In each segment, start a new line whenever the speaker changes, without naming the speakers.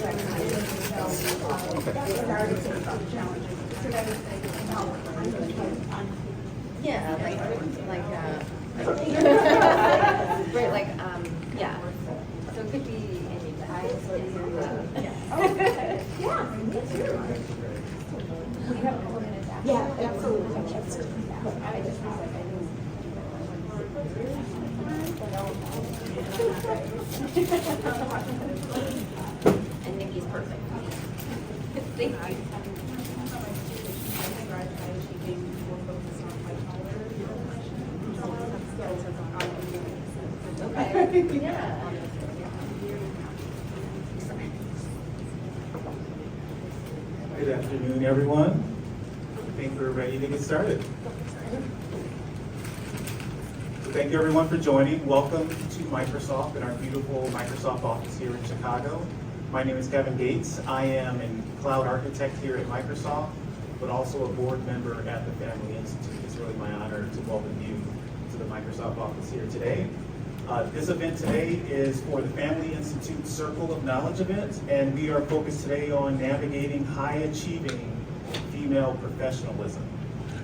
Yeah, right, yeah. So it could be any ties to
Yeah, me too.
We have a couple minutes after.
Yeah, absolutely.
I just and Nikki's perfect. Thank you. Okay. Yeah.
Good afternoon, everyone. I think we're ready to get started. So thank you, everyone, for joining. Welcome to Microsoft and our beautiful Microsoft office here in Chicago. My name is Kevin Gates. I am a cloud architect here at Microsoft, but also a board member at the Family Institute. It's really my honor to welcome you to the Microsoft office here today. This event today is for the Family Institute Circle of Knowledge event, and we are focused today on navigating high-achieving female professionalism.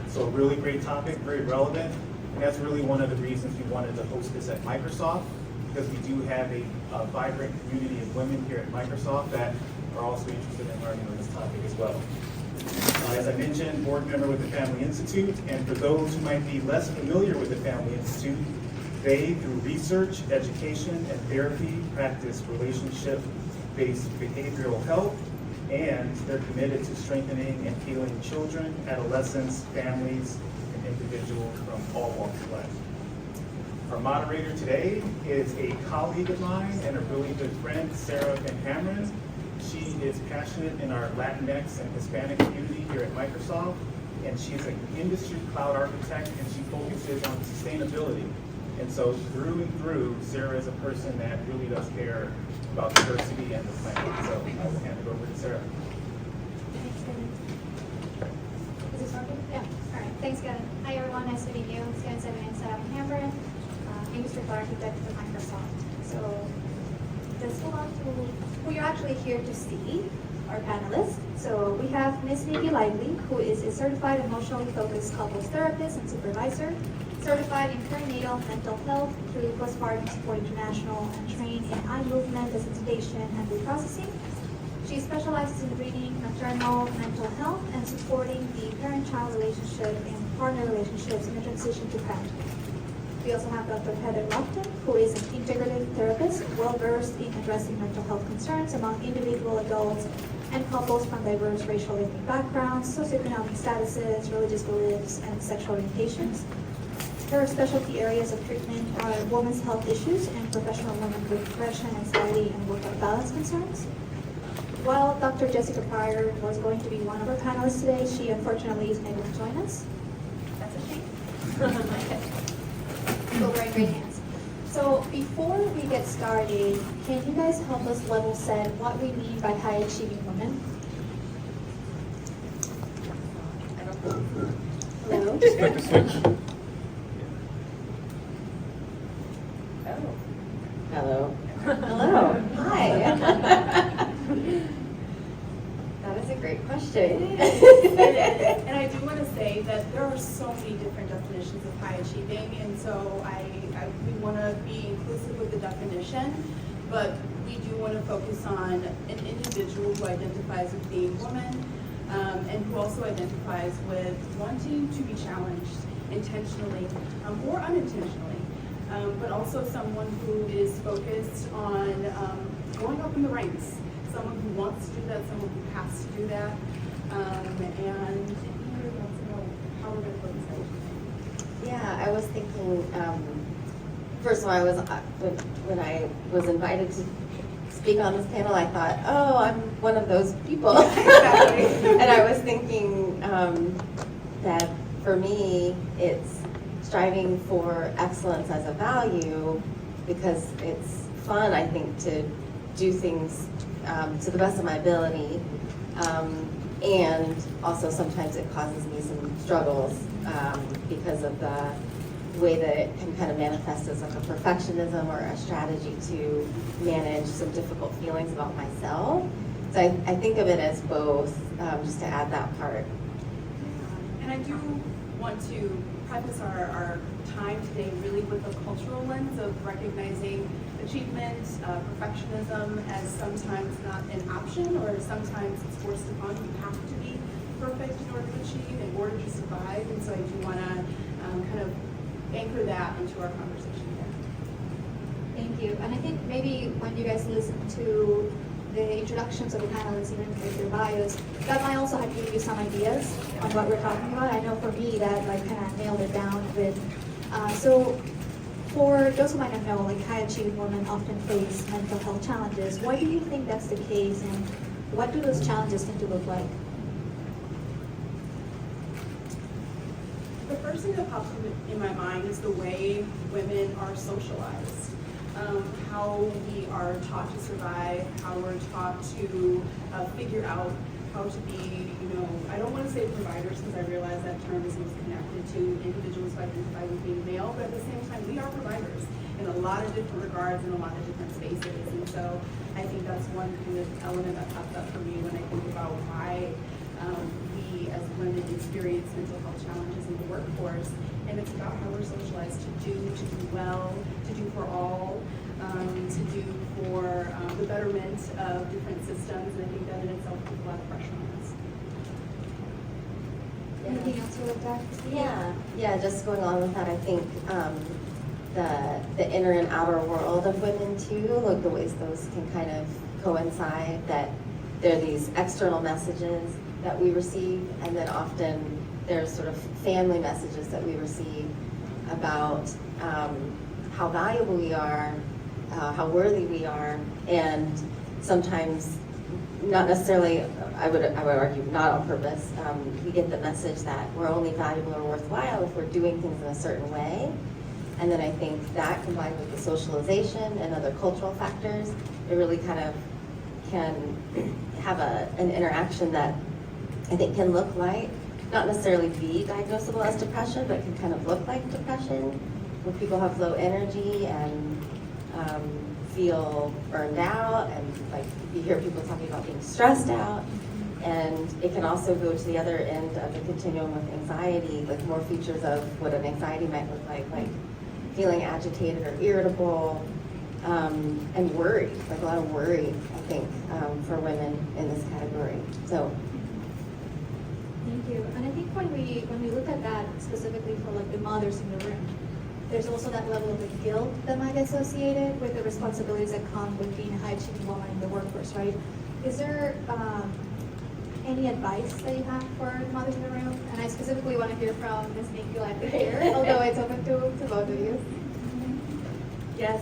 So a really great topic, very relevant, and that's really one of the reasons we wanted to host this at Microsoft, because we do have a vibrant community of women here at Microsoft that are also interested in learning on this topic as well. As I mentioned, board member with the Family Institute, and for those who might be less familiar with the Family Institute, they, through research, education, and therapy, practice relationship-based behavioral health, and they're committed to strengthening and healing children, adolescents, families, and individuals from all walks of life. Our moderator today is a colleague of mine and a really good friend, Sara Benhamron. She is passionate in our Latinx and Hispanic community here at Microsoft, and she's an industry cloud architect, and she focuses on sustainability. And so through and through, Sara is a person that really does care about diversity and the planet. So I will hand it over to Sara.
Is this working? Yeah. All right. Thanks, Kevin. Hi, everyone. Nice to meet you. My name is Sara Benhamron, industry cloud architect for Microsoft. So this belongs to who you're actually here to see, our panelists. So we have Ms. Nikki Lively, who is a certified emotionally focused couples therapist and supervisor, certified in perinatal mental health through Postpartum Support International, and trained in eye movement desensitization and reprocessing. She specializes in reading maternal mental health and supporting the parent-child relationship and partner relationships in the transition to parenthood. We also have Dr. Lofton, who is an integrative therapist, well-versed in addressing mental health concerns among individual adults and couples from diverse racial ethnic backgrounds, socioeconomic statuses, religious beliefs, and sexual orientations. Her specialty areas of treatment are women's health issues and professional women with depression, anxiety, and work-life balance concerns. While Dr. Jessica Pryor was going to be one of our panelists today, she unfortunately isn't able to join us. That's a shame. So we're in great hands. So before we get started, can you guys help us level set what we mean by high-achieving women? Hello?
Just click the switch.
Hello.
Hello. Hi.
That is a great question.
And I do want to say that there are so many different definitions of high achieving, and so we want to be inclusive with the definition, but we do want to focus on an individual who identifies with being a woman, and who also identifies with wanting to be challenged intentionally or unintentionally, but also someone who is focused on going up in the ranks. Someone who wants to do that, someone who has to do that, and anybody wants to know how we're going to focus on.
Yeah, I was thinking, first of all, when I was invited to speak on this panel, I thought, oh, I'm one of those people. And I was thinking that for me, it's striving for excellence as a value, because it's fun, I think, to do things to the best of my ability, and also sometimes it causes me some struggles because of the way that it can kind of manifest as like a perfectionism or a strategy to manage some difficult feelings about myself. So I think of it as both, just to add that part.
And I do want to preface our time today really with a cultural lens of recognizing achievement, perfectionism as sometimes not an option, or sometimes it's forced upon you. You have to be perfect in order to achieve, in order to survive. And so I do want to kind of anchor that into our conversation here.
Thank you. And I think maybe when you guys listen to the introductions of the panelists, even with your bios, that might also have given you some ideas on what we're talking about. I know for me that like kind of nailed it down a bit. So for those who might not know, like high achieving women often face mental health challenges. Why do you think that's the case, and what do those challenges tend to look like?
The first thing that pops in my mind is the way women are socialized. How we are taught to survive, how we're taught to figure out how to be, I don't want to say providers, because I realize that term is most connected to individuals who identify with being male, but at the same time, we are providers in a lot of different regards, in a lot of different spaces. And so I think that's one kind of element that pops up for me when I think about why we as women experience mental health challenges in the workforce. And it's about how we're socialized to do well, to do for all, to do for the betterment of different systems. And I think that in itself puts a lot of pressure on us.
Anything else you would like to
Yeah, just going on with that, I think the inner and outer world of women too, like the ways those can kind of coincide, that there are these external messages that we receive, and then often there's sort of family messages that we receive about how valuable we are, how worthy we are, and sometimes not necessarily, I would argue, not on purpose. We get the message that we're only valuable or worthwhile if we're doing things in a certain way. And then I think that combined with the socialization and other cultural factors, it really kind of can have an interaction that I think can look like, not necessarily be diagnosable as depression, but can kind of look like depression, where people have low energy and feel burned out, and like you hear people talking about being stressed out. And it can also go to the other end of the continuum with anxiety, like more features of what an anxiety might look like feeling agitated or irritable, and worry, like a lot of worry, I think, for women in this category. So.
Thank you. And I think when we look at that specifically for like the mothers in the room, there's also that level of the guilt that might be associated with the responsibilities that come with being a high achieving woman in the workforce, right? Is there any advice that you have for mothers in the room? And I specifically want to hear from Ms. Nikki Lively here, although it's open to both of you.
Yes,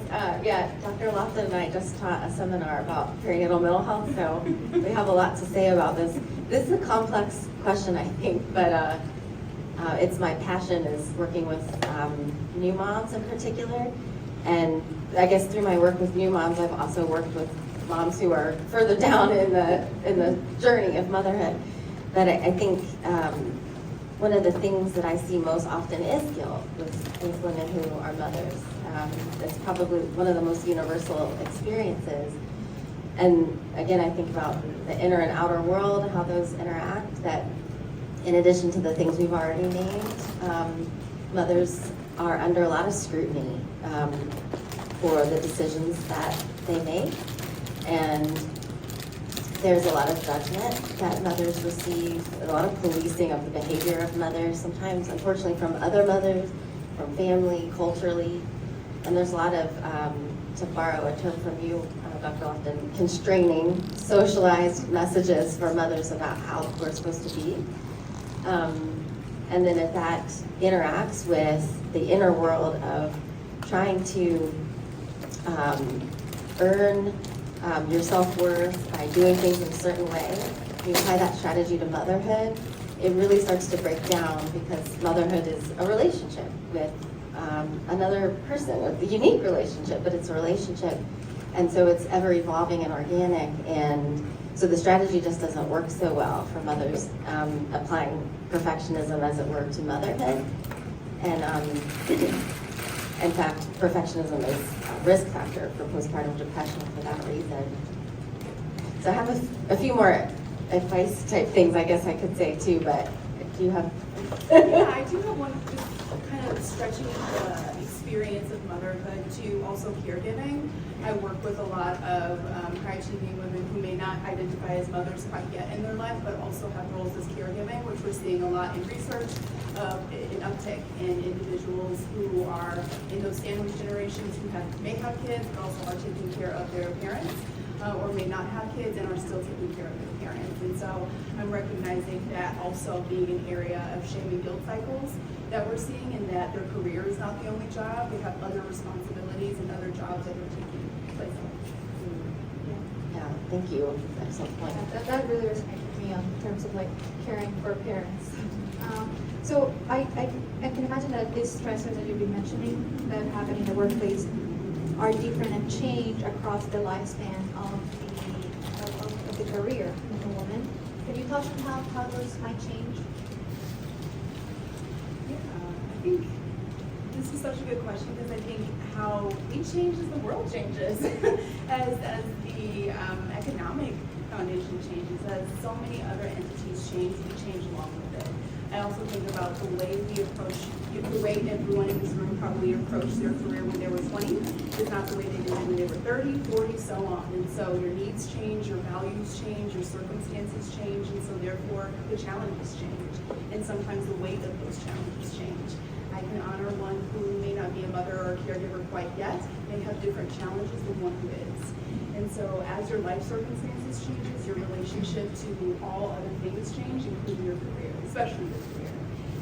Dr. Lofton and I just taught a seminar about perinatal mental health, so we have a lot to say about this. This is a complex question, I think, but it's my passion is working with new moms in particular. And I guess through my work with new moms, I've also worked with moms who are further down in the journey of motherhood. But I think one of the things that I see most often is guilt with women who are mothers. It's probably one of the most universal experiences. And again, I think about the inner and outer world, how those interact, that in addition to the things we've already named, mothers are under a lot of scrutiny for the decisions that they make. And there's a lot of judgment that mothers receive, a lot of policing of the behavior of mothers, sometimes unfortunately from other mothers, from family, culturally. And there's a lot of, to borrow a term from you, Dr. Lofton, constraining, socialized messages for mothers about how we're supposed to be. And then if that interacts with the inner world of trying to earn your self-worth by doing things in a certain way, you apply that strategy to motherhood, it really starts to break down, because motherhood is a relationship with another person, a unique relationship, but it's a relationship. And so it's ever evolving and organic, and so the strategy just doesn't work so well for mothers applying perfectionism, as it were, to motherhood. And in fact, perfectionism is a risk factor for postpartum depression for that reason. So I have a few more advice type things I guess I could say too, but do you have?
Yeah, I do have one just kind of stretching the experience of motherhood to also caregiving. I work with a lot of high-achieving women who may not identify as mothers quite yet in their life, but also have roles as caregiving, which we're seeing a lot in research of an uptick in individuals who are in those sandwich generations who may have kids, but also are taking care of their parents, or may not have kids and are still taking care of their parents. And so I'm recognizing that also being an area of shame and guilt cycles that we're seeing, and that their career is not the only job. They have other responsibilities and other jobs that are taking place.
Yeah, thank you. Excellent point.
Yeah, that really resonated with me in terms of like caring for parents. So I can imagine that these stressors that you've been mentioning that happen in the workplace are different and change across the lifespan of the career of a woman. Can you touch on how those might change?
Yeah, I think this is such a good question, because I think how we change as the world changes, as the economic foundation changes, as so many other entities change, we change along with it. I also think about the way we approach, the way everyone in this room probably approached their career when they were 20 is not the way they did it when they were 30, 40, so on. And so your needs change, your values change, your circumstances change, and so therefore the challenges change. And sometimes the weight of those challenges change. I can honor one who may not be a mother or a caregiver quite yet, may have different challenges than one who is. And so as your life circumstances changes, your relationship to all other things change, including your career, especially your career.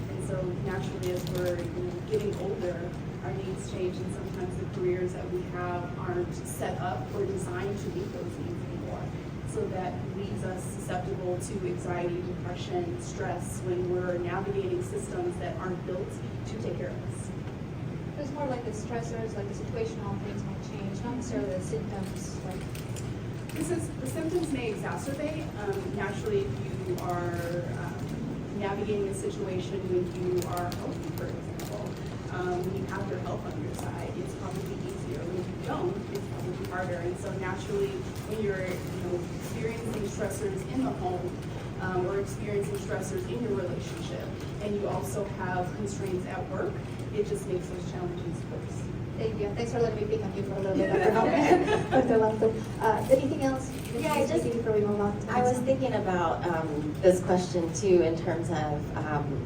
And so naturally, as we're getting older, our needs change, and sometimes the careers that we have aren't set up or designed to meet those needs anymore. So that leaves us susceptible to anxiety, depression, stress when we're navigating systems that aren't built to take care of us.
It's more like the stressors, like the situational things might change, not necessarily the symptoms. Like
The symptoms may exacerbate. Naturally, if you are navigating a situation when you are healthy, for example, when you have your health on your side, it's probably easier. When you don't, it's probably harder. And so naturally, when you're experiencing stressors in the home, or experiencing stressors in your relationship, and you also have constraints at work, it just makes those challenges worse.
Thank you. Thanks for letting me pick on you for a little bit. Dr. Lofton. Anything else?
Yeah, I just-
before we move on.
I was thinking about this question too, in terms of,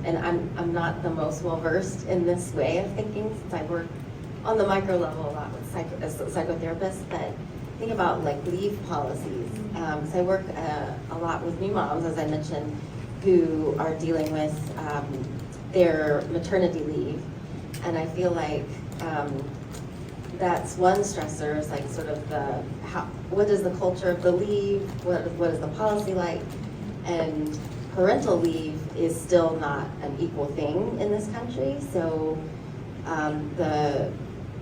and I'm not the most well versed in this way of thinking, since I work on the micro level a lot with psychotherapists, but think about like leave policies. So I work a lot with new moms, as I mentioned, who are dealing with their maternity leave, and I feel like that's one stressor, is like sort of what is the culture of the leave, what is the policy like, and parental leave is still not an equal thing in this country. So the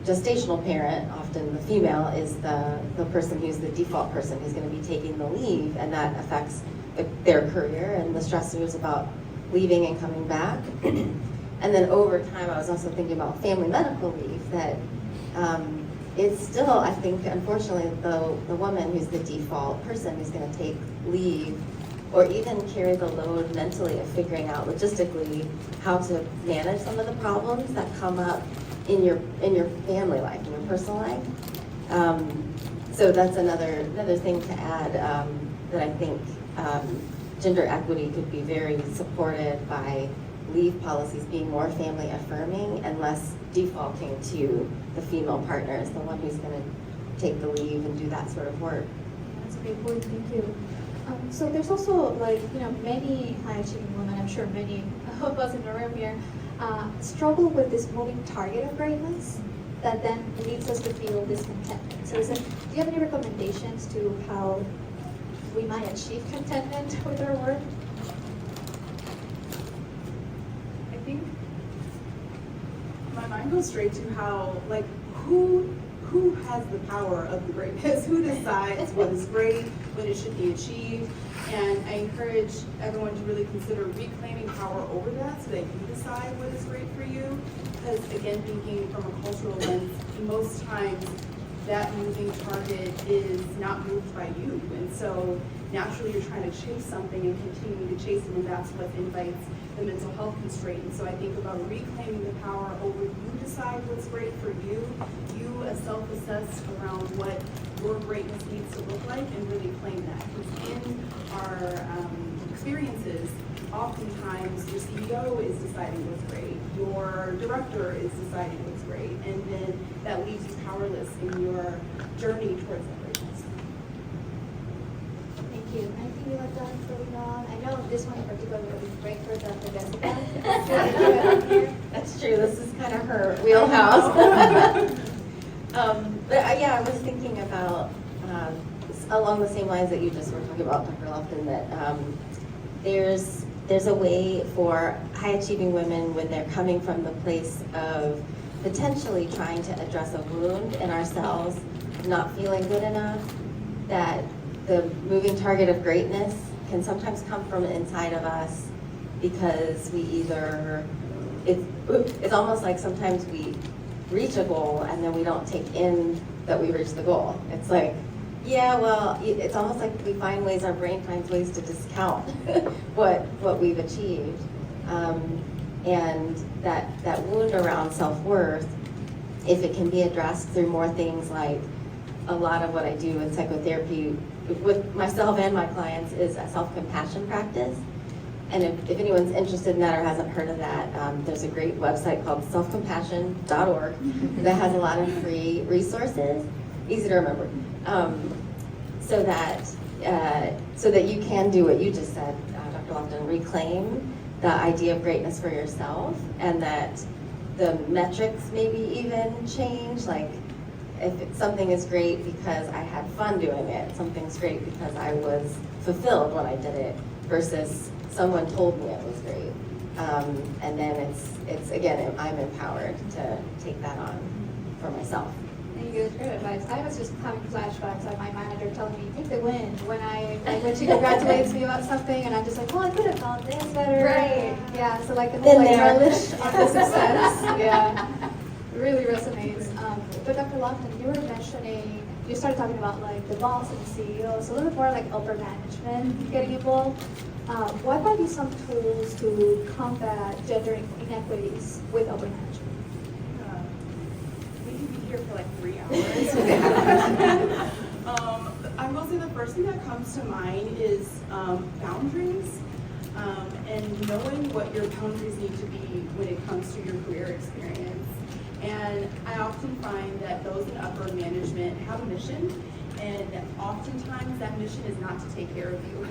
gestational parent, often the female, is the person who's the default person who's going to be taking the leave, and that affects their career and the stressors about leaving and coming back. And then over time, I was also thinking about family medical leave, that it's still, I think, unfortunately, the woman who's the default person who's going to take leave, or even carry the load mentally of figuring out logistically how to manage some of the problems that come up in your family life, in your personal life. So that's another thing to add, that I think gender equity could be very supported by leave policies being more family affirming and less defaulting to the female partner as the one who's going to take the leave and do that sort of work.
That's a great point. Thank you. So there's also many high-achieving women, I'm sure many of us in the room here, struggle with this moving target of greatness that then leads us to feel discontentment. So do you have any recommendations to how we might achieve contentment with our work?
I think my mind goes straight to how, who has the power of the greatness? Who decides what is great, when it should be achieved? And I encourage everyone to really consider reclaiming power over that, so that you decide what is great for you. Because again, thinking from a cultural lens, most times that moving target is not moved by you. And so naturally you're trying to chase something and continue to chase it, and that's what invites the mental health constraint. And so I think about reclaiming the power over you decide what's great for you, you self-assess around what your greatness needs to look like, and really claim that. Because in our experiences, oftentimes your CEO is deciding what's great, your director is deciding what's great, and then that leaves you powerless in your journey towards that greatness.
Thank you. Anything you have done early on? I know this one in particular would be great for the Jessica.
That's true, this is kind of her wheelhouse. But yeah, I was thinking about, along the same lines that you just were talking about, Dr. Lofton, that there's a way for high-achieving women when they're coming from the place of potentially trying to address a wound in ourselves, not feeling good enough, that the moving target of greatness can sometimes come from inside of us because we either, it's almost like sometimes we reach a goal and then we don't take in that we reached the goal. It's like, yeah, well, it's almost like we find ways, our brain finds ways to discount what we've achieved. And that wound around self-worth, if it can be addressed through more things like a lot of what I do in psychotherapy with myself and my clients is a self-compassion practice. And if anyone's interested in that or hasn't heard of that, there's a great website called selfcompassion.org that has a lot of free resources, easy to remember, so that you can do what you just said, Dr. Lofton, reclaim the idea of greatness for yourself, and that the metrics maybe even change. Like, if something is great because I had fun doing it, something's great because I was fulfilled when I did it, versus someone told me it was great. And then it's again, I'm empowered to take that on for myself.
Thank you, that's great advice. I was just having flashbacks of my manager telling me, take the win, when she congratulates me about something, and I'm just like, well, I could have found this better.
Right.
Yeah, so like the
Been
whole
there.
relish on the success. Yeah, really resonates. But Dr. Lofton, you were mentioning, you started talking about like the boss and the CEO, so a little bit more like upper management getting involved. What might be some tools to combat gender inequities with upper management?
We could be here for like 3 hours. I will say the first thing that comes to mind is boundaries, and knowing what your boundaries need to be when it comes to your career experience. And I often find that those in upper management have a mission, and oftentimes that mission is not to take care of you.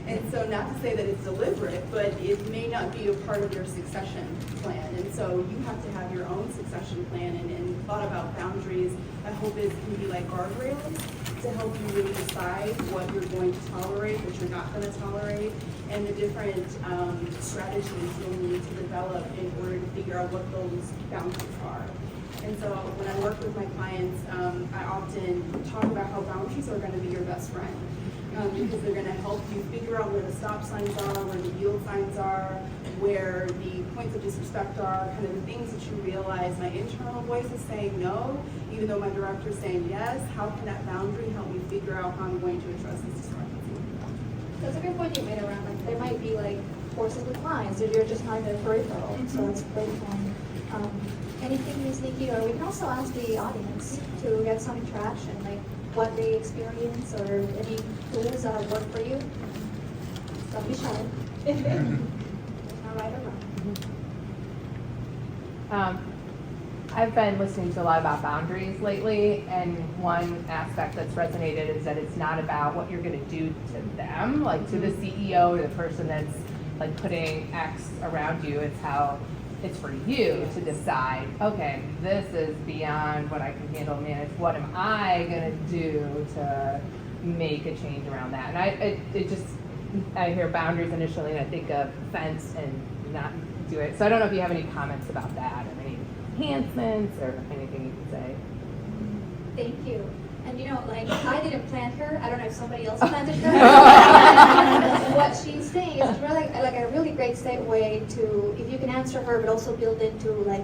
And so not to say that it's deliberate, but it may not be a part of your succession plan. And so you have to have your own succession plan, and thought about boundaries. I hope it can be like guardrails to help you really decide what you're going to tolerate, what you're not going to tolerate, and the different strategies you'll need to develop in order to figure out what those boundaries are. And so when I work with my clients, I often talk about how boundaries are going to be your best friend. Because they're going to help you figure out where the stop signs are, where the yield signs are, where the points of disrespect are, kind of the things that you realize my internal voice is saying no, even though my director is saying yes. How can that boundary help me figure out how I'm going to address this discrepancy?
That's a good point you made around, like, there might be like forces with clients that you're just not in the peripheral, so that's a great point. Anything, Ms. Nikki, or we can also ask the audience to get some interaction, like what they experience or any tools that have worked for you. Don't be shy. It's not right or wrong.
I've been listening to a lot about boundaries lately, and one aspect that's resonated is that it's not about what you're going to do to them, like to the CEO or the person that's like putting X around you. It's how it's for you to decide, okay, this is beyond what I can handle and manage. What am I going to do to make a change around that? And I hear boundaries initially, and I think of fence and not do it. So I don't know if you have any comments about that, or any enhancements, or anything you can say.
Thank you. And you know, like, I didn't plant her. I don't know if somebody else planted her. What she's saying is really like a really great segue to, if you can answer her, but also build into like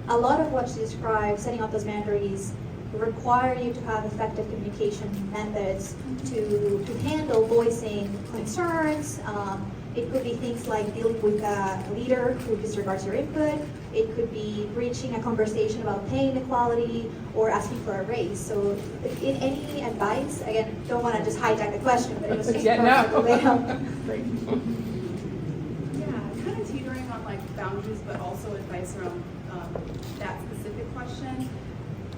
a lot of what she describes, setting up those boundaries.
require you to have effective communication methods to handle voicing concerns. It could be things like dealing with a leader who disregards your input. It could be reaching a conversation about pay inequality or asking for a raise. So in any advice, again, don't want to just hijack the question, but it was just
Yeah,
to lay out.
Great.
Yeah, kind of teetering on like boundaries, but also advice around that specific question.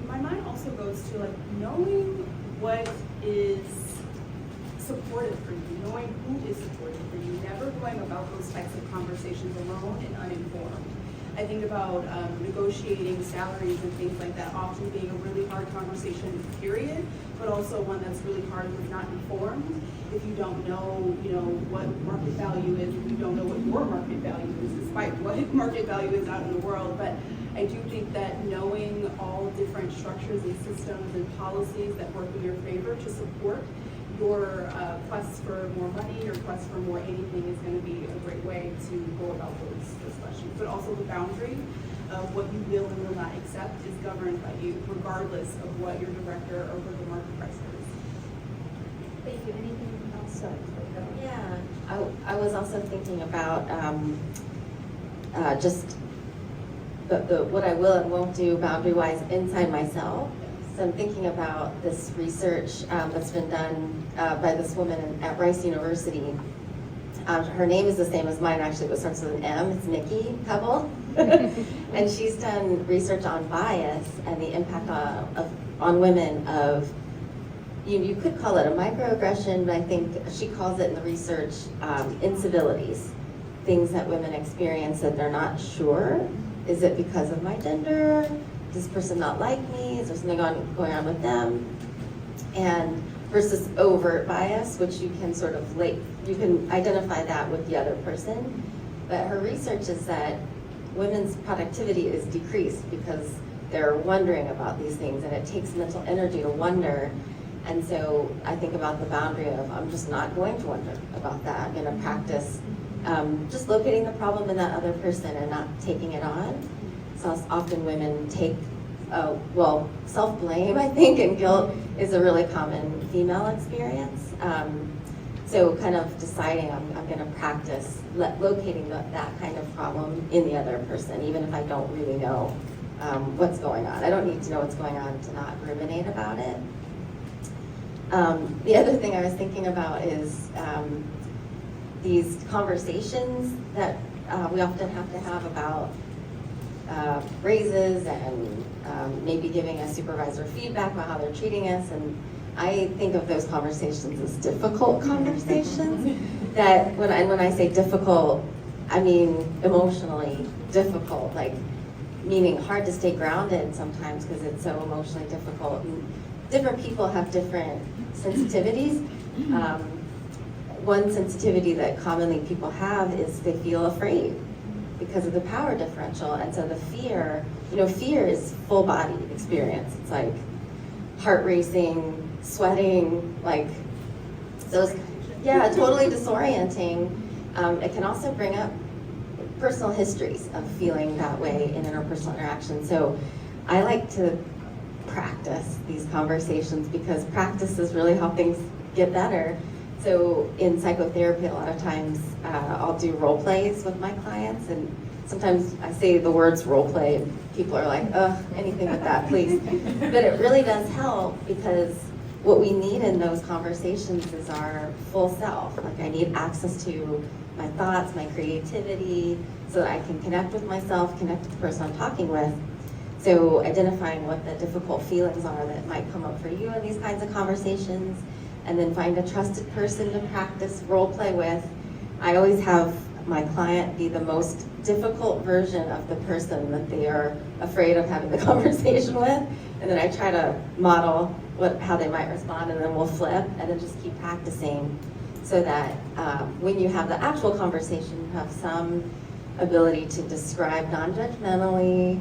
My mind also goes to like knowing what is supportive for you, knowing who is supportive for you, never going about those types of conversations alone and uninformed. I think about negotiating salaries and things like that often being a really hard conversation, period, but also one that's really hard if not informed. If you don't know, what market value is, if you don't know what your market value is, despite what market value is out in the world. But I do think that knowing all different structures and systems and policies that work in your favor to support your quest for more money, your quest for more anything is going to be a great way to go about those questions. But also the boundary of what you will and will not accept is governed by you, regardless of what your director or what the market price is.
Thank you. Anything else?
Yeah, I was also thinking about just the what I will and won't do boundary-wise inside myself. So I'm thinking about this research that's been done by this woman at Rice University. Her name is the same as mine, actually, but starts with an M. It's Nikki Lively. And she's done research on bias and the impact on women of, you could call it a microaggression, but I think she calls it in the research incivilities. Things that women experience that they're not sure. Is it because of my gender? Does this person not like me? Is there something going on with them? And versus overt bias, which you can sort of you can identify that with the other person. But her research is that women's productivity is decreased because they're wondering about these things, and it takes mental energy to wonder. And so I think about the boundary of, I'm just not going to wonder about that. I'm going to practice just locating the problem in that other person and not taking it on. So often women take, self-blame, I think, and guilt is a really common female experience. So kind of deciding I'm going to practice locating that kind of problem in the other person, even if I don't really know what's going on. I don't need to know what's going on to not ruminate about it. The other thing I was thinking about is these conversations that we often have to have about raises and maybe giving a supervisor feedback about how they're treating us. And I think of those conversations as difficult conversations. That when I say difficult, I mean emotionally difficult, like meaning hard to stay grounded sometimes because it's so emotionally difficult. And different people have different sensitivities. One sensitivity that commonly people have is they feel afraid because of the power differential. And so the fear, fear is full body experience. It's like heart racing, sweating, like those, totally disorienting. It can also bring up personal histories of feeling that way in interpersonal interaction. So I like to practice these conversations because practice is really how things get better. So in psychotherapy, a lot of times I'll do role plays with my clients, and sometimes I say the words role play and people are like, ugh, anything but that, please. But it really does help because what we need in those conversations is our full self. Like I need access to my thoughts, my creativity, so that I can connect with myself, connect with the person I'm talking with. So identifying what the difficult feelings are that might come up for you in these kinds of conversations, and then find a trusted person to practice role play with. I always have my client be the most difficult version of the person that they are afraid of having the conversation with, and then I try to model how they might respond, and then we'll flip, and then just keep practicing so that when you have the actual conversation, you have some ability to describe non-judgmentally,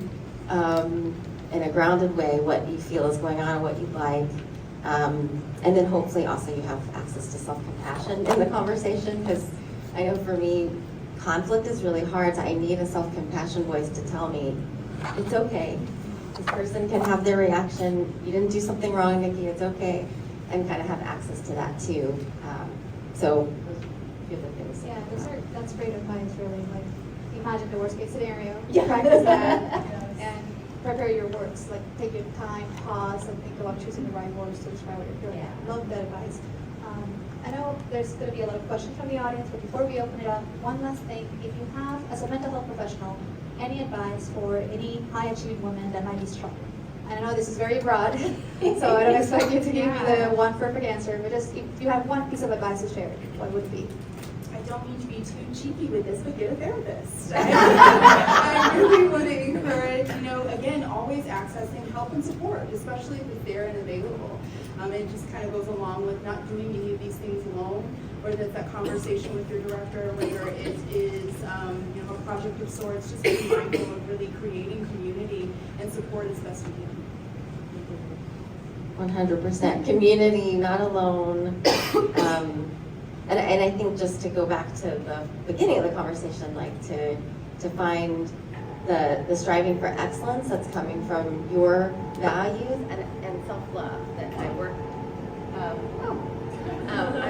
in a grounded way, what you feel is going on, what you'd like. And then hopefully also you have access to self-compassion in the conversation, because I know for me, conflict is really hard, so I need a self-compassion voice to tell me, it's okay, this person can have their reaction, you didn't do something wrong, Nikki, it's okay, and kind of have access to that too. So those are a few of the things.
Yeah, that's great advice, really. Like, imagine the worst case scenario.
Yeah.
Practice that and prepare your words. Like, take your time, pause, and think about choosing the right words to describe what you're feeling.
Yeah.
Love that advice. I know there's going to be a lot of questions from the audience, but before we open it up, one last thing. If you have, as a mental health professional, any advice for any high-achieving women that might be struggling? And I know this is very broad, so I don't expect you to give me the one perfect answer, but just if you have one piece of advice to share, what would it be?
I don't mean to be too cheeky with this, but get a therapist. I really want to encourage, again, always accessing help and support, especially if it's there and available. It just kind of goes along with not doing any of these things alone, whether it's that conversation with your director, whether it is a project of sorts, just being mindful of really creating community and support as best we can.
100% community, not alone. And I think just to go back to the beginning of the conversation, like to find the striving for excellence that's coming from your values and self-love. That I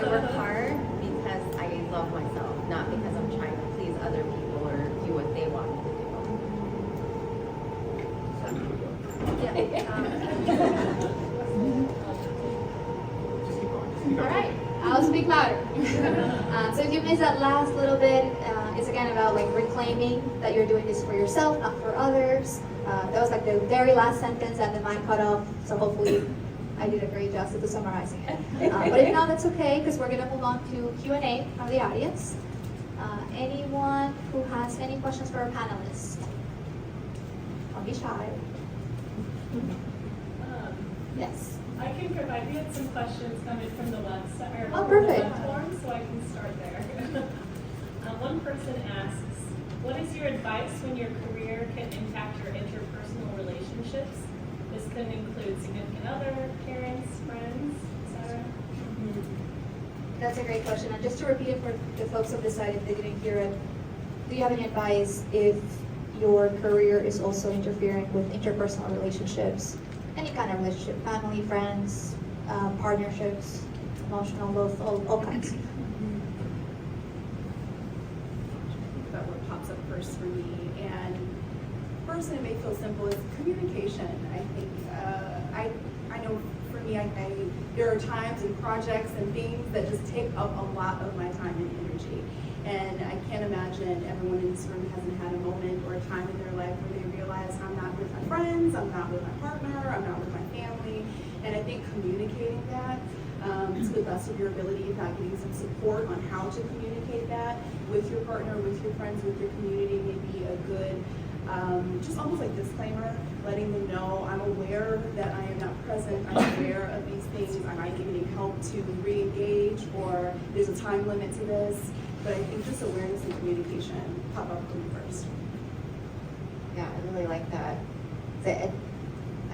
work hard because I love myself, not because I'm trying to please other people or do what they want me to do.
All right, I'll speak louder. So if you missed that last little bit, it's again about like reclaiming that you're doing this for yourself, not for others. That was like the very last sentence and the mic cut off, so hopefully I did a great job to summarizing it. But if not, that's okay, because we're going to move on to Q&A from the audience. Anyone who has any questions for our panelists? Don't be shy. Yes.
I can provide, we had some questions coming from the website,
Oh,
or
perfect.
the web form, so I can start there. One person asks, what is your advice when your career can impact your interpersonal relationships? This can include significant other, parents, friends, etc.
That's a great question. And just to repeat it for the folks on this side, if they didn't hear it, do you have any advice if your career is also interfering with interpersonal relationships? Any kind of relationship, family, friends, partnerships, emotional, both, all kinds.
About what pops up first for me, and first, and it may feel simple, is communication. I think I know for me, there are times and projects and things that just take up a lot of my time and energy, and I can't imagine everyone in this room hasn't had a moment or a time in their life where they realize I'm not with my friends, I'm not with my partner, I'm not with my family, and I think communicating that to the best of your ability, if not getting some support on how to communicate that with your partner, with your friends, with your community, may be a good, just almost like disclaimer, letting them know I'm aware that I am not present, I'm aware of these things, I might need any help to re-engage, or there's a time limit to this, but I think just awareness and communication pop up for me first.
Yeah, I really like that.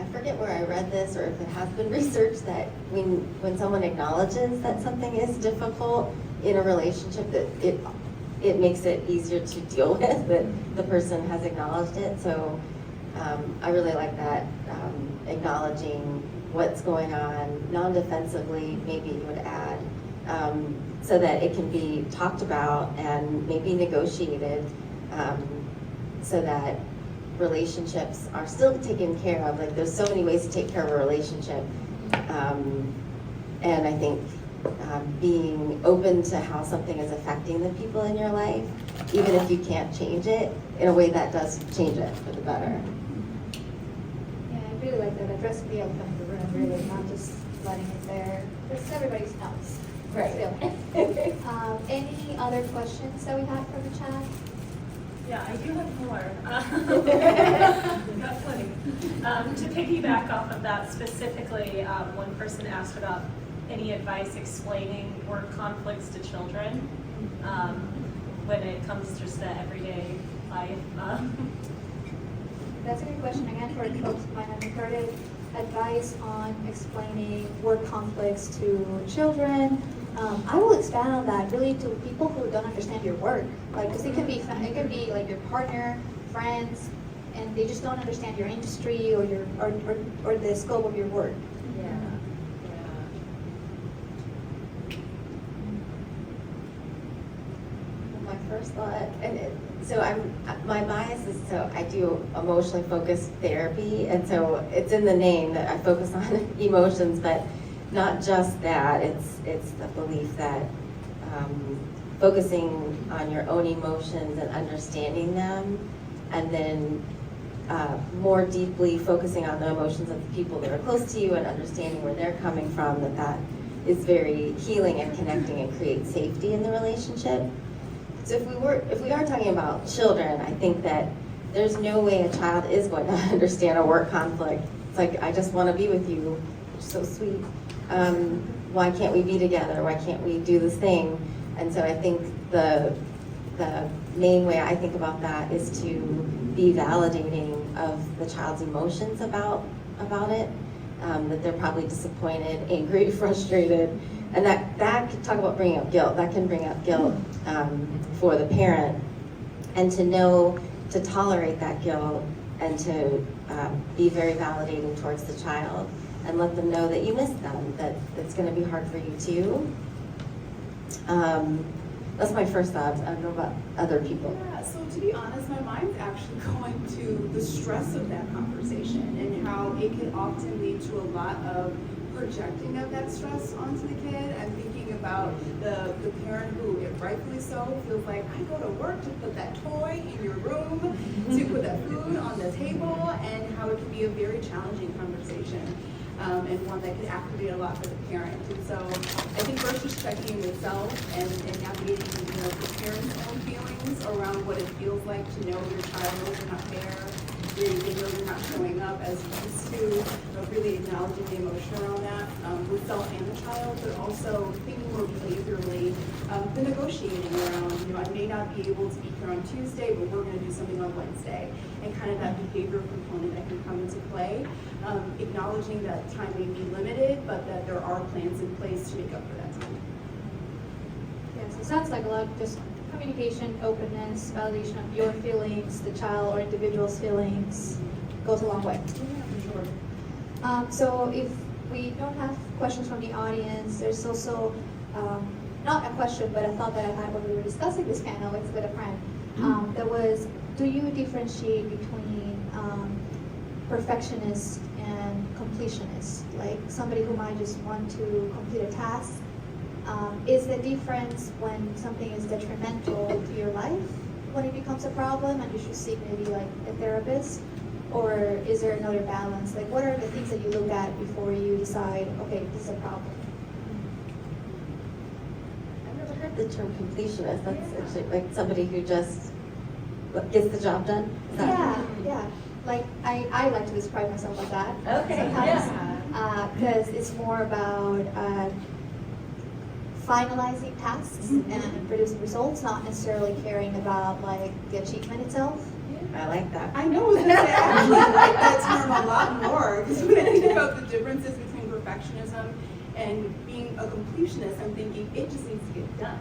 I forget where I read this or if it has been researched that when someone acknowledges that something is difficult in a relationship, that it makes it easier to deal with, that the person has acknowledged it. So I really like that, acknowledging what's going on non-defensively, maybe you would add, so that it can be talked about and maybe negotiated, so that relationships are still taken care of. Like, there's so many ways to take care of a relationship, and I think being open to how something is affecting the people in your life, even if you can't change it, in a way that does change it for the better.
Yeah, I really like that. Addressing the elephant in the room, really, not just letting it there. Because everybody's nuts.
Right.
Still. Any other questions that we have from the chat?
Yeah, I do have more. Got plenty. To piggyback off of that specifically, one person asked about any advice explaining work conflicts to children when it comes just to everyday life.
That's a good question. Again, for folks who might not have heard it, advice on explaining work conflicts to children. I will expand on that really to people who don't understand your work. Like, because it can be like your partner, friends, and they just don't understand your industry or your or the scope of your work.
Yeah. My first thought, my bias is, so I do emotionally focused therapy, and so it's in the name that I focus on emotions, but not just that. It's the belief that focusing on your own emotions and understanding them, and then more deeply focusing on the emotions of the people that are close to you and understanding where they're coming from, that is very healing and connecting and creates safety in the relationship. So if we are talking about children, I think that there's no way a child is going to understand a work conflict. It's like, I just want to be with you, you're so sweet. Why can't we be together? Why can't we do this thing? And so I think the main way I think about that is to be validating of the child's emotions about it, that they're probably disappointed, angry, frustrated, and that could talk about bringing up guilt. That can bring up guilt for the parent, and to know to tolerate that guilt and to be very validating towards the child and let them know that you miss them, that it's going to be hard for you too. That's my first thought. I don't know about other people.
Yeah, so to be honest, my mind's actually going to the stress of that conversation and how it can often lead to a lot of projecting of that stress onto the kid. I'm thinking about the parent who, rightfully so, feels like, I go to work to put that toy in your room, to put that food on the table, and how it can be a very challenging conversation. And one that could activate a lot for the parent. And so I think first just checking in with self and navigating the parent's own feelings around what it feels like to know your child knows you're not there, you know you're not showing up as used to, really acknowledging the emotion around that with self and the child, but also thinking more behaviorally, the negotiating around, I may not be able to be here on Tuesday, but we're going to do something on Wednesday, and kind of that behavioral component that can come into play. Acknowledging that time may be limited, but that there are plans in place to make up for that time.
Yeah, so it sounds like a lot of just communication, openness, validation of your feelings, the child or individual's feelings goes a long way.
Yeah, for sure.
So if we don't have questions from the audience, there's also not a question, but a thought that I had when we were discussing this panel with a friend. That was, do you differentiate between perfectionist and completionist? Like somebody who might just want to complete a task. Is the difference when something is detrimental to your life, when it becomes a problem and you should seek maybe like a therapist? Or is there another balance? Like what are the things that you look at before you decide, okay, this is a problem?
I've never heard the term completionist. That's actually like somebody who just gets the job done. Is that-
Yeah. Like I like to describe myself like that.
Okay,
Sometimes, because it's more about finalizing tasks and producing results, not necessarily caring about like the achievement itself.
I like that.
I know, I was going to say, I actually like that term a lot more, because when I think about the differences between perfectionism and being a completionist, I'm thinking it just needs to get done.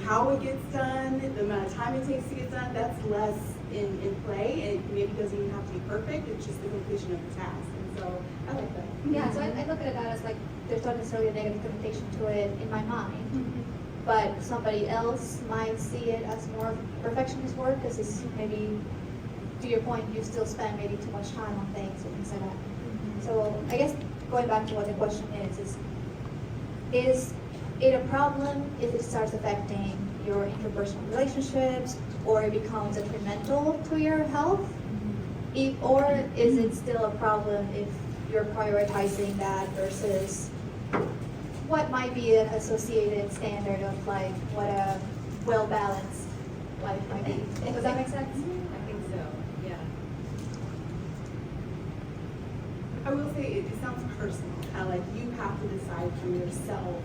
How it gets done, the amount of time it takes to get done, that's less in play, and it maybe doesn't even have to be perfect, it's just the completion of the task. And so I like that.
Yeah, so I look at that as like there's not necessarily a negative connotation to it in my mind, but somebody else might see it as more perfectionist work because it's maybe, to your point, you still spend maybe too much time on things and things like that. So I guess going back to what the question is it a problem if it starts affecting your interpersonal relationships or it becomes detrimental to your health? Or is it still a problem if you're prioritizing that versus what might be an associated standard of like what a well-balanced life might be? Does that make sense?
I think so, yeah.
I will say it sounds personal. Like you have to decide for yourself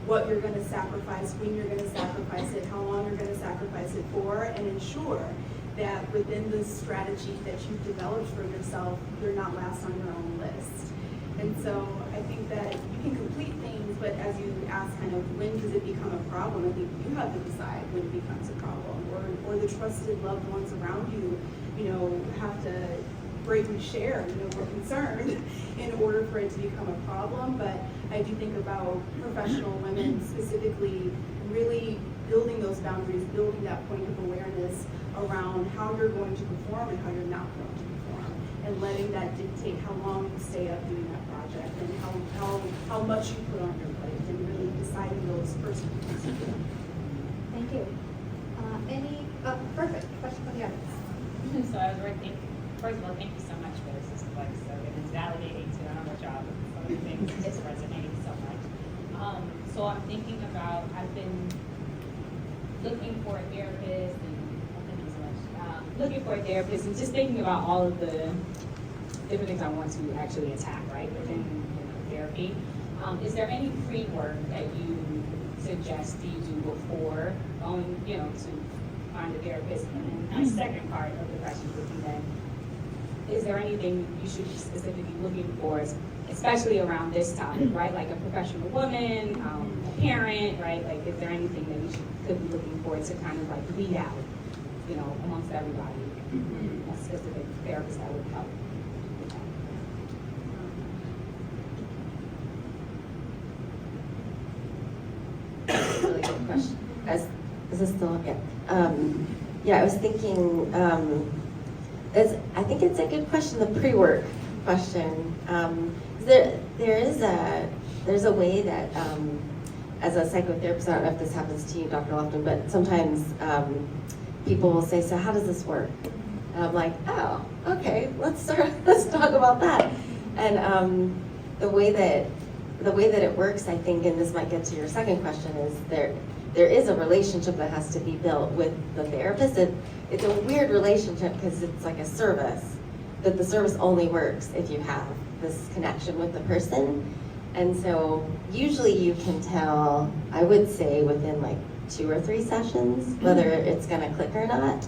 what you're going to sacrifice, when you're going to sacrifice it, how long you're going to sacrifice it for, and ensure that within the strategy that you've developed for yourself, you're not last on your own list. And so I think that you can complete things, but as you ask kind of when does it become a problem, I think you have to decide when it becomes a problem, or the trusted loved ones around you, have to bravely share, we're concerned in order for it to become a problem. But I do think about professional women specifically really building those boundaries, building that point of awareness around how you're going to perform and how you're not going to perform, and letting that dictate how long you stay up doing that project and how much you put on your plate, and really deciding those first things.
Thank you. Perfect, question from the audience.
So I was working, first of all, thank you so much for this. This is like so good. It's validating to know our job. Some of the things it's resonating so much. So I'm thinking about, I've been looking for a therapist and thank you so much. Looking for a therapist and just thinking about all of the different things I want to actually attack, right, within therapy. Is there any pre-work that you suggest you do before going, to find a therapist? And then my second part of the question would be then, is there anything you should be specifically looking for, especially around this topic, right? Like a professional woman, a parent, right? Like, is there anything that you could be looking for to kind of like weed out, amongst everybody, a specific therapist that would help?
That's a really good question. Is this still okay? Yeah, I was thinking, I think it's a good question, the pre-work question. There's a way that, as a psychotherapist, I don't know if this happens to you, Dr. Lofton, but sometimes people will say, so how does this work? And I'm like, oh, okay, let's talk about that. And the way that it works, I think, and this might get to your second question, is there is a relationship that has to be built with the therapist. It's a weird relationship because it's like a service, but the service only works if you have this connection with the person. And so usually you can tell, I would say, within like 2 or 3 sessions, whether it's gonna click or not.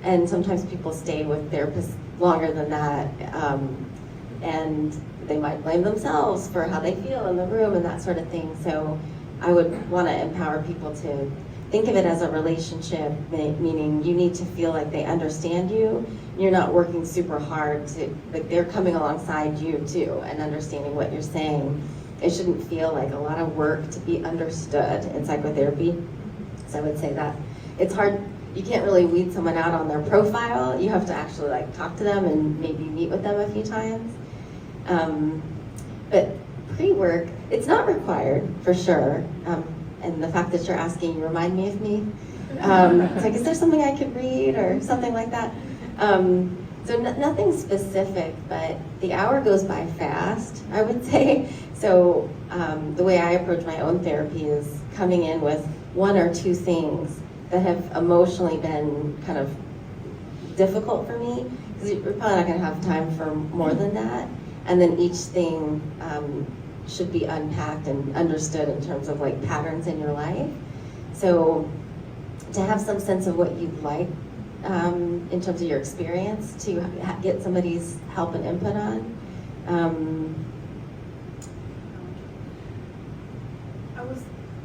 And sometimes people stay with therapists longer than that. And they might blame themselves for how they feel in the room and that sort of thing. So I would want to empower people to think of it as a relationship, meaning you need to feel like they understand you. You're not working super hard like they're coming alongside you too and understanding what you're saying. It shouldn't feel like a lot of work to be understood in psychotherapy. So I would say that it's hard. You can't really weed someone out on their profile. You have to actually like talk to them and maybe meet with them a few times. But pre-work, it's not required for sure. And the fact that you're asking, you remind me of me. It's like, is there something I could read or something like that? So nothing specific, but the hour goes by fast, I would say. So the way I approach my own therapy is coming in with 1 or 2 things that have emotionally been kind of difficult for me, because you're probably not going to have time for more than that. And then each thing should be unpacked and understood in terms of like patterns in your life. So to have some sense of what you'd like in terms of your experience, to get somebody's help and input on.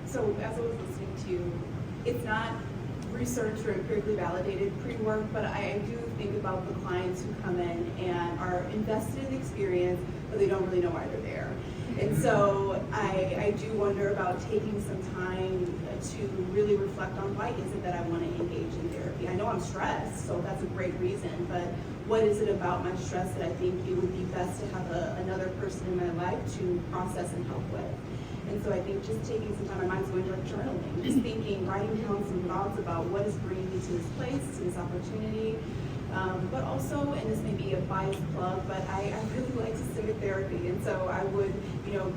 So as I was listening to you, it's not researched or empirically validated pre-work, but I do think about the clients who come in and are invested in the experience, but they don't really know why they're there. And so I do wonder about taking some time to really reflect on why is it that I want to engage in therapy. I know I'm stressed, so that's a great reason, but what is it about my stress that I think it would be best to have another person in my life to process and help with? And so I think just taking some time, my mind's going to like journaling, just thinking, writing down some thoughts about what is bringing me to this place, to this opportunity. But also, and this may be a biased plug, but I really like systemic therapy. And so I would,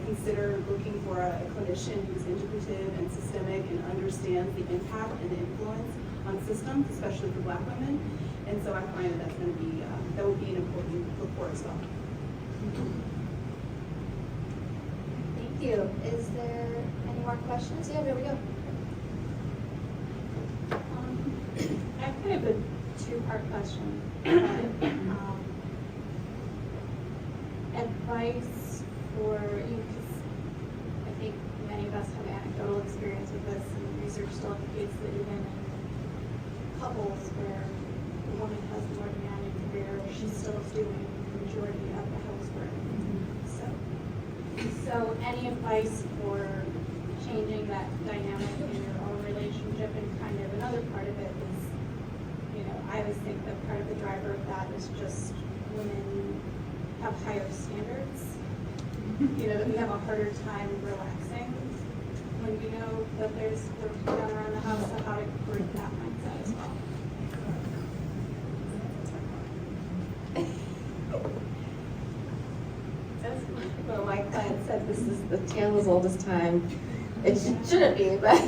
consider looking for a clinician who's integrative and systemic and understands the impact and the influence on systems, especially for Black women. And so I find that that would be an important look for as well.
Thank you. Is there any more questions? Yeah, there we go.
I kind of a 2-part question. Advice for, because I think many of us have anecdotal experience with this, and research still indicates that even in couples where the woman has more demanding career, she still is doing the majority of the housework. So any advice for changing that dynamic in your own relationship? And kind of another part of it is, I always think that part of the driver of that is just women have higher standards. That we have a harder time relaxing when we know that there's work to be done around the house, so how to break that mindset as well.
Well, my client said this is the tale as old as time. It shouldn't be, but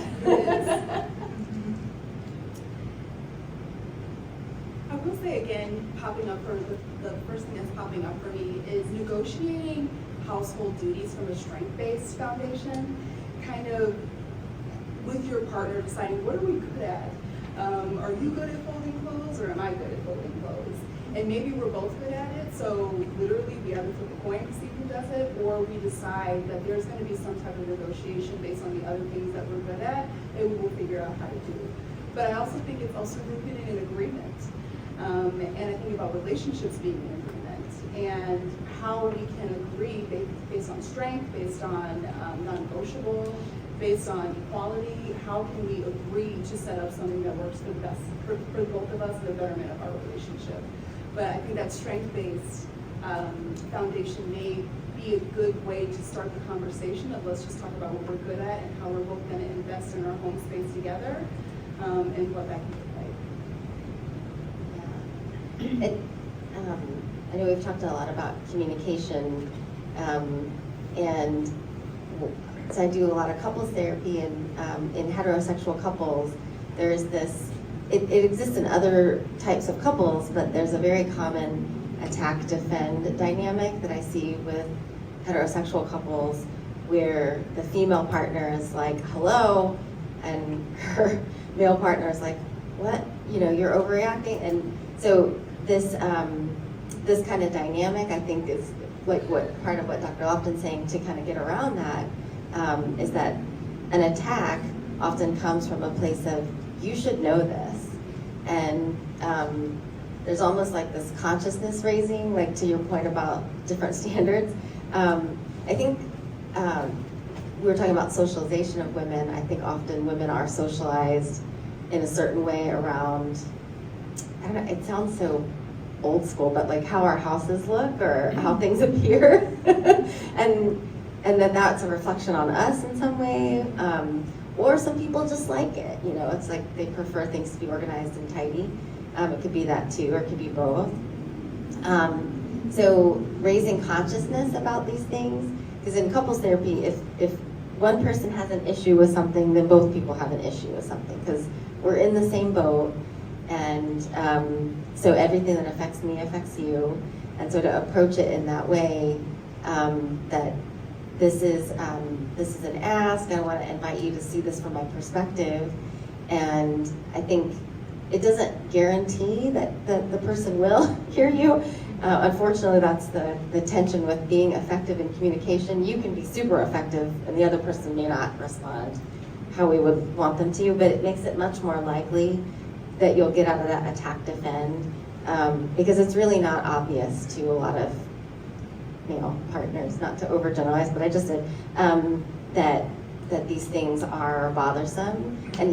I will say again, popping up for the first thing that's popping up for me is negotiating household duties from a strength-based foundation, kind of with your partner deciding, what are we good at? Are you good at folding clothes or am I good at folding clothes? And maybe we're both good at it, so literally we either flip a coin to see who does it, or we decide that there's going to be some type of negotiation based on the other things that we're good at, and we will figure out how to do it. But I also think it's also rooted in an agreement. And I think about relationships being an agreement, and how we can agree based on strength, based on non-negotiable, based on equality. How can we agree to set up something that works for the best for both of us and the betterment of our relationship? But I think that strength-based foundation may be a good way to start the conversation of, let's just talk about what we're good at and how we're both going to invest in our home space together, and what that can look like.
I know we've talked a lot about communication, and so I do a lot of couples therapy, and in heterosexual couples, there's this, it exists in other types of couples, but there's a very common attack-defend dynamic that I see with heterosexual couples, where the female partner is like, hello, and her male partner is like, what? You're overreacting. And so this this kind of dynamic, I think, is like what part of what Dr. Lofton's saying to kind of get around that, is that an attack often comes from a place of, you should know this. And there's almost like this consciousness raising, like to your point about different standards. I think we were talking about socialization of women. I think often women are socialized in a certain way around, I don't know, it sounds so old school, but like how our houses look or how things appear. and that's a reflection on us in some way. Or some people just like it, it's like they prefer things to be organized and tidy. It could be that too, or it could be both. So raising consciousness about these things, because in couples therapy, if one person has an issue with something, then both people have an issue with something, because we're in the same boat, and so everything that affects me affects you. And so to approach it in that way, that this is an ask, I want to invite you to see this from my perspective. And I think it doesn't guarantee that the person will hear you. Unfortunately, that's the tension with being effective in communication. You can be super effective and the other person may not respond how we would want them to, but it makes it much more likely that you'll get out of that attack defend, because it's really not obvious to a lot of male partners, not to overgeneralize, but I just said that these things are bothersome, and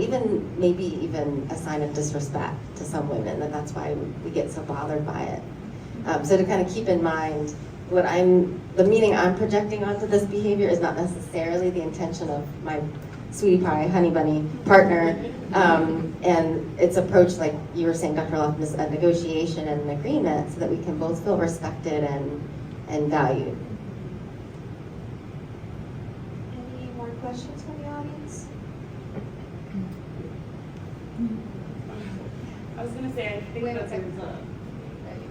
maybe even a sign of disrespect to some women, and that's why we get so bothered by it. So to kind of keep in mind the meaning I'm projecting onto this behavior is not necessarily the intention of my sweetie pie, honey bunny partner, and it's approached, like you were saying, Dr. Lofton, is a negotiation and an agreement so that we can both feel respected and valued.
Any more questions from the audience?
I was going to say, I think that there's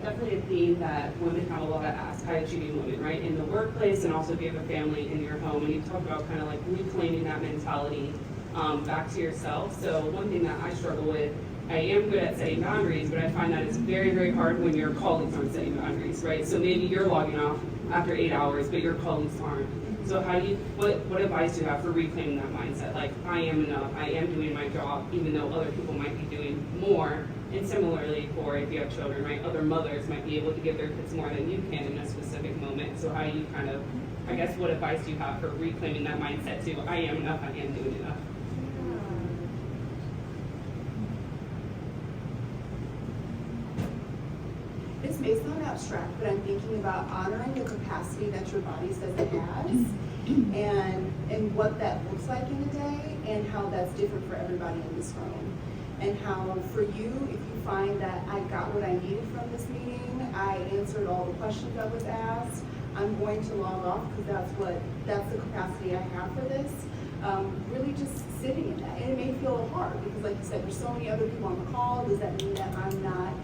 definitely a theme that women have a lot of high-achieving women, right? In the workplace, and also if you have a family in your home, and you talk about kind of like reclaiming that mentality back to yourself. So one thing that I struggle with, I am good at setting boundaries, but I find that it's very, very hard when your colleagues aren't setting boundaries, right? So maybe you're logging off after 8 hours, but your colleagues aren't. So how do you, what advice do you have for reclaiming that mindset? Like, I am enough, I am doing my job, even though other people might be doing more. And similarly, for if you have children, right, other mothers might be able to give their kids more than you can in a specific moment. So how do you kind of, I guess, what advice do you have for reclaiming that mindset to, I am enough, I am doing enough?
This may sound abstract, but I'm thinking about honoring the capacity that your body says it has, and what that looks like in a day, and how that's different for everybody in this room. And how for you, if you find that I got what I needed from this meeting, I answered all the questions that was asked, I'm going to log off because that's the capacity I have for this. Really just sitting in that. And it may feel hard because like you said, there's so many other people on the call. Does that mean that I'm not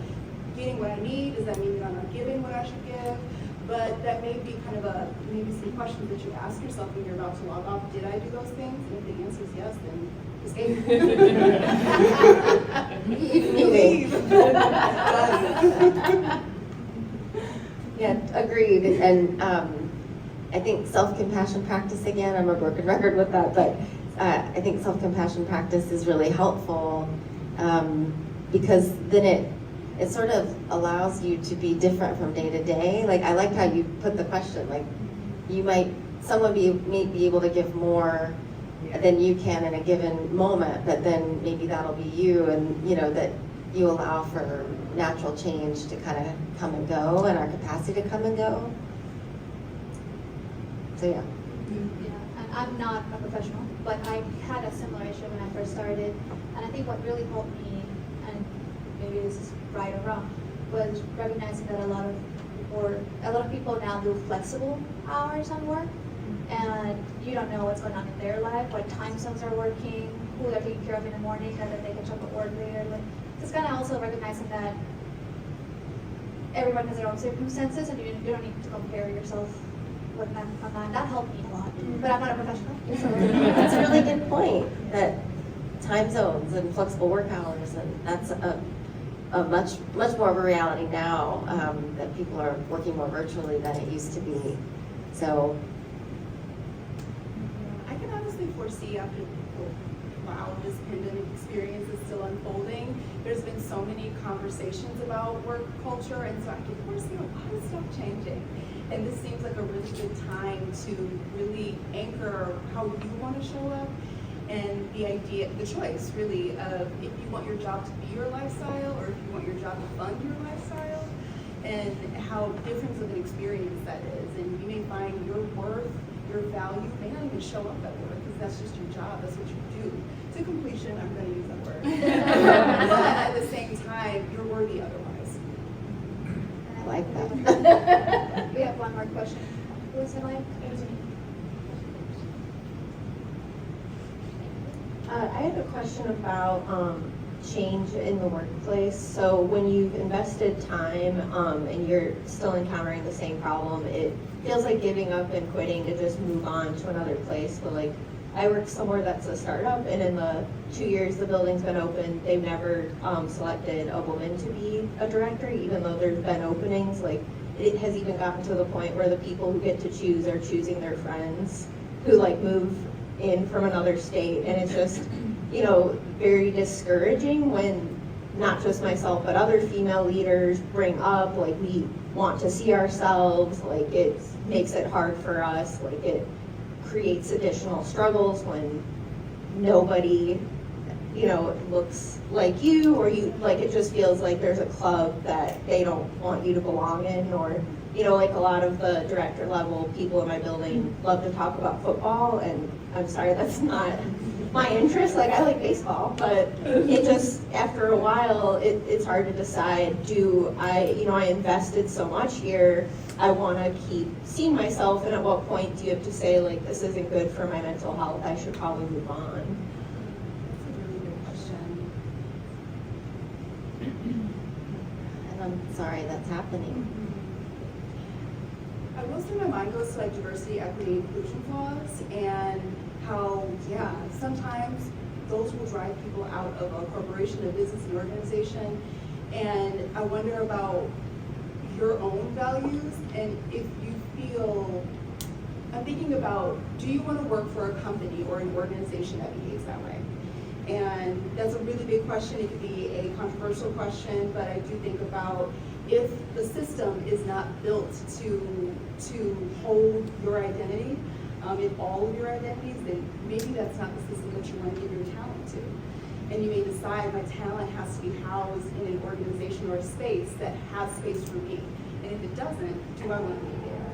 getting what I need? Does that mean that I'm not giving what I should give? But that may be kind of maybe some questions that you ask yourself when you're about to log off. Did I do those things? And if the answer is yes, then escape. Leave.
Yeah, agreed. And I think self-compassion practice, again, I'm a broken record with that, but I think self-compassion practice is really helpful because then it sort of allows you to be different from day to day. Like, I like how you put the question, like, someone may be able to give more than you can in a given moment, but then maybe that'll be you, and that you allow for natural change to kind of come and go, and our capacity to come and go. So yeah.
Yeah, and I'm not a professional, but I had a similar issue when I first started, and I think what really helped me, and maybe this is right or wrong, was recognizing that a lot of people now do flexible hours on work, and you don't know what's going on in their life, what time zones are working, who they're taking care of in the morning, and then they catch up at work later. Just kind of also recognizing that everyone has their own circumstances, and you don't need to compare yourself with them on that. That helped me a lot, but I'm not a professional.
That's a really good point, that time zones and flexible work hours, and that's a much more of a reality now, that people are working more virtually than it used to be. So
I can honestly foresee after, wow, this pandemic experience is still unfolding. There's been so many conversations about work culture, and so I can foresee a lot of stuff changing. And this seems like a really good time to really anchor how you want to show up, and the choice really of if you want your job to be your lifestyle or if you want your job to fund your lifestyle, and how different of an experience that is. And you may find your worth, your value may not even show up at work because that's just your job, that's what you do. To completion, I'm going to use that word. But at the same time, you're worthy otherwise.
I like that.
We have one more question. Who is it like?
I have a question about change in the workplace. So when you've invested time and you're still encountering the same problem, it feels like giving up and quitting to just move on to another place. But like, I work somewhere that's a startup, and in the 2 years the building's been open, they've never selected a woman to be a director, even though there's been openings. Like, it has even gotten to the point where the people who get to choose are choosing their friends who like move in from another state, and it's just, very discouraging when not just myself but other female leaders bring up, like, we want to see ourselves, like, it makes it hard for us, like, it creates additional struggles when nobody looks like you, or it just feels like there's a club that they don't want you to belong in, or like a lot of the director level people in my building love to talk about football, and I'm sorry, that's not my interest. Like, I like baseball, but it just, after a while, it's hard to decide, I invested so much here, I want to keep seeing myself, and at what point do you have to say, like, this isn't good for my mental health, I should probably move on?
That's a really good question.
And I'm sorry that's happening.
I will say my mind goes to like diversity, equity, inclusion clause, and how, sometimes those will drive people out of a corporation, a business, an organization. And I wonder about your own values, and if you I'm thinking about, do you want to work for a company or an organization that behaves that way? And that's a really big question. It could be a controversial question, but I do think about if the system is not built to hold your identity, in all of your identities, then maybe that's not the system that you want to give your talent to. And you may decide my talent has to be housed in an organization or a space that has space for me. And if it doesn't, do I want to be there?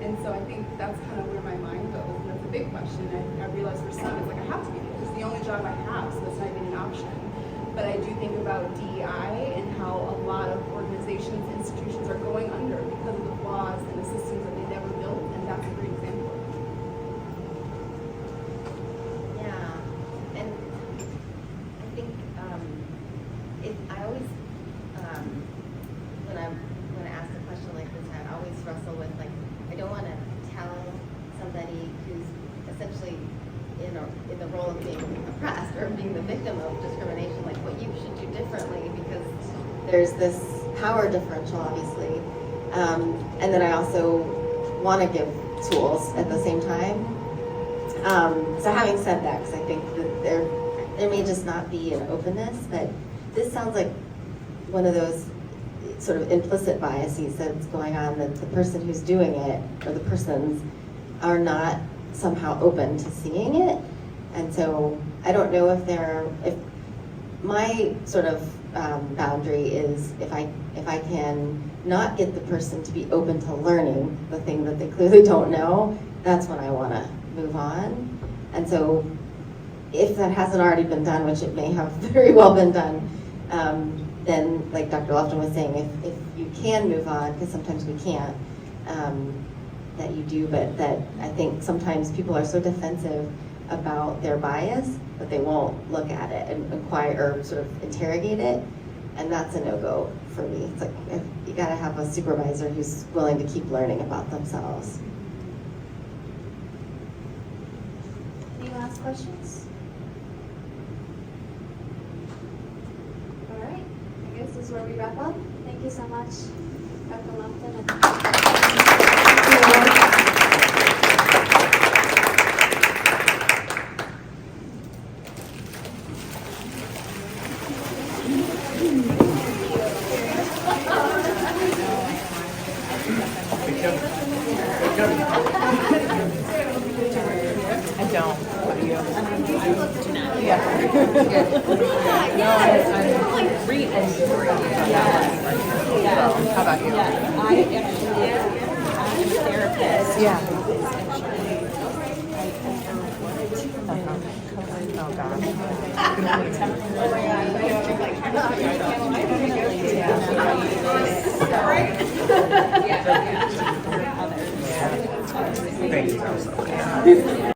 And so I think that's kind of where my mind goes. And that's a big question. I realize for some, it's like I have to be there. It's the only job I have, so that's not even an option. But I do think about DEI and how a lot of organizations and institutions are going under because of the flaws and the systems that they never built, and that's a great example.
Yeah, and I think I always when I ask a question like this, I always wrestle with like I don't want to tell somebody who's essentially in the role of being oppressed or being the victim of discrimination, like what you should do differently, because there's this power differential, obviously, and then I also want to give tools at the same time. So having said that, because I think that there may just not be an openness, but this sounds like one of those sort of implicit biases that's going on, that the person who's doing it or the persons are not somehow open to seeing it. And so I don't know if my sort of boundary is if I can not get the person to be open to learning the thing that they clearly don't know, that's when I want to move on. And so if that hasn't already been done, which it may have very well been done, then like Dr. Lofton was saying, if you can move on, because sometimes we can't, that you do, but that I think sometimes people are so defensive about their bias that they won't look at it and inquire or sort of interrogate it, and that's a no-go for me. It's like you gotta have a supervisor who's willing to keep learning about themselves.
Any last questions? All right, I guess this is where we wrap up. Thank you so much, Dr. Lofton.
I don't. What do you? Yeah. No, I'm re-entering. So, how about you?
I actually am a therapist.
Yeah. Oh, God.
Thank you.